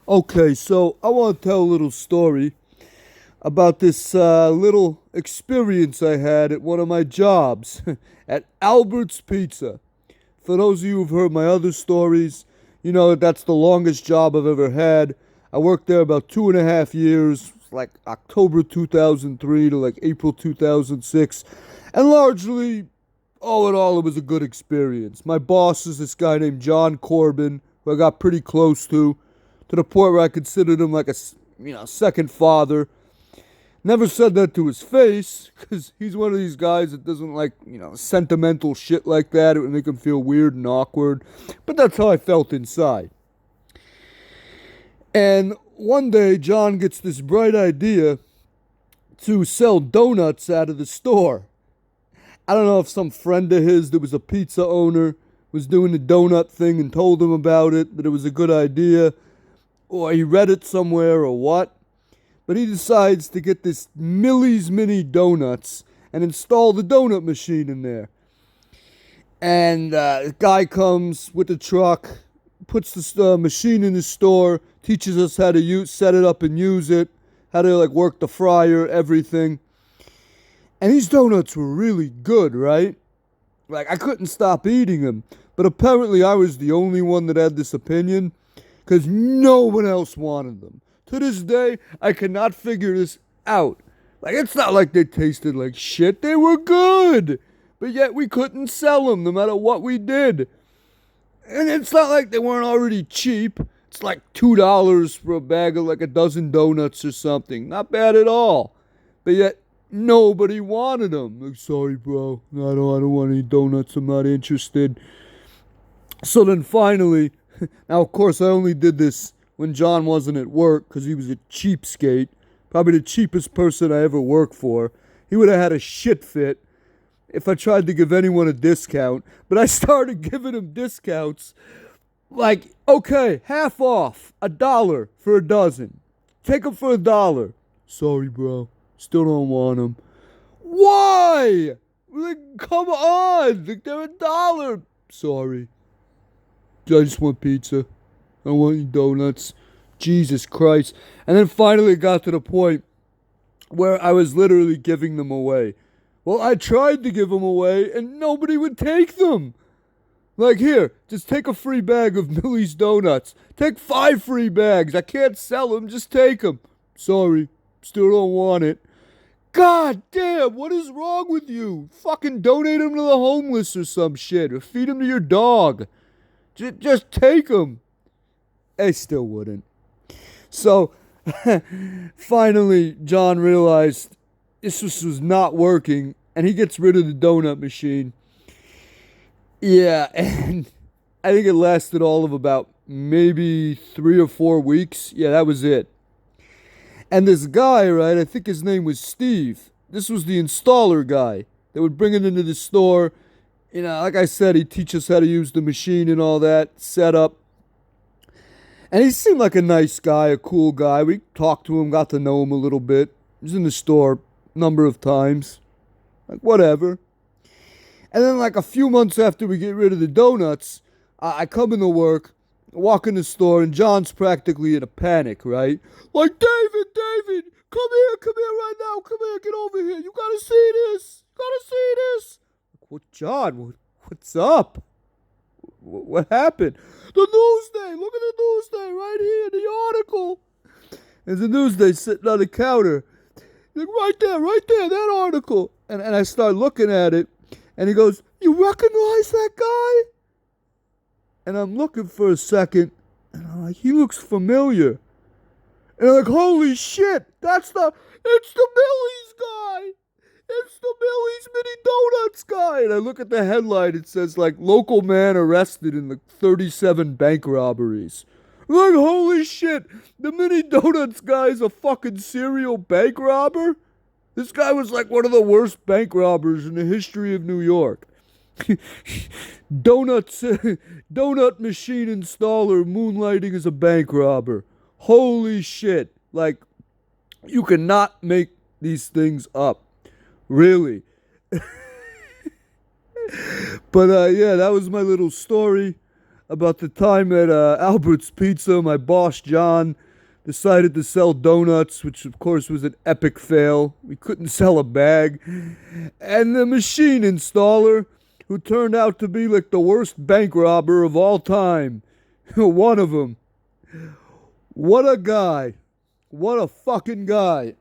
Okay, so I want to tell a little story about this little experience I had at one of my jobs at Albert's Pizza. For those of you who've heard my other stories, you know that that's the longest job I've ever had. I worked there about 2.5 years, like October 2003 to like April 2006. And largely, all in all, it was a good experience. My boss is this guy named John Corbin, who I got pretty close to the point where I considered him like a second father. Never said that to his face, because he's one of these guys that doesn't like, sentimental shit like that. It would make him feel weird and awkward. But that's how I felt inside. And one day, John gets this bright idea to sell donuts out of the store. I don't know if some friend of his that was a pizza owner was doing the donut thing and told him about it, that it was a good idea, or he read it somewhere or what. But he decides to get this Millie's mini donuts and install the donut machine in there. And the guy comes with the truck, puts the machine in the store, teaches us how to set it up and use it, how to like work the fryer, everything. And these donuts were really good, right? Like I couldn't stop eating them. But apparently I was the only one that had this opinion, because no one else wanted them. To this day, I cannot figure this out. Like, it's not like they tasted like shit. They were good. But yet we couldn't sell them no matter what we did. And it's not like they weren't already cheap. It's like $2 for a bag of like a dozen donuts or something. Not bad at all. But yet nobody wanted them. Like, sorry, bro. No, I don't want any donuts. I'm not interested. So then finally, now of course I only did this when John wasn't at work because he was a cheapskate. Probably the cheapest person I ever worked for. He would have had a shit fit if I tried to give anyone a discount. But I started giving him discounts. Like, okay, half off. $1 for a dozen. Take them for $1. Sorry, bro. Still don't want them. Why? Like, come on. Like, they're $1. Sorry. I just want pizza. I want any donuts. Jesus Christ. And then finally it got to the point where I was literally giving them away. Well, I tried to give them away and nobody would take them. Like, here, just take a free bag of Millie's donuts. Take 5 free bags. I can't sell them. Just take them. Sorry. Still don't want it. God damn, what is wrong with you? Fucking donate them to the homeless or some shit. Or feed them to your dog. Just take them. I still wouldn't. So, finally, John realized this was not working, and he gets rid of the donut machine. Yeah, and I think it lasted all of about maybe 3 or 4 weeks. Yeah, that was it. And this guy, right, I think his name was Steve. This was the installer guy that would bring it into the store. You know, like I said, he'd teach us how to use the machine and all that, setup. And he seemed like a nice guy, a cool guy. We talked to him, got to know him a little bit. He was in the store a number of times. Like, whatever. And then, like, a few months after we get rid of the donuts, I come into work, walk in the store, and John's practically in a panic, right? Like, David, come here right now. Come here, get over here. You gotta see this. You gotta see this. What, John? What's up? What happened? The Newsday. Look at the Newsday right here, the article. There's a Newsday sitting on the counter. Like, right there, that article. And I start looking at it, and he goes, you recognize that guy? And I'm looking for a second, and I'm like, he looks familiar. And I'm like, holy shit, it's the Millie's guy. It's the Millie's Mini Donuts guy. And I look at the headline. It says, like, local man arrested in the 37 bank robberies. I'm like, holy shit. The Mini Donuts guy is a fucking serial bank robber? This guy was, like, one of the worst bank robbers in the history of New York. Donut machine installer moonlighting as a bank robber. Holy shit. Like, you cannot make these things up. Really. But yeah, that was my little story. about the time at Albert's Pizza, my boss John decided to sell donuts, which of course was an epic fail. We couldn't sell a bag. And the machine installer, who turned out to be like the worst bank robber of all time. One of them. What a guy. What a fucking guy.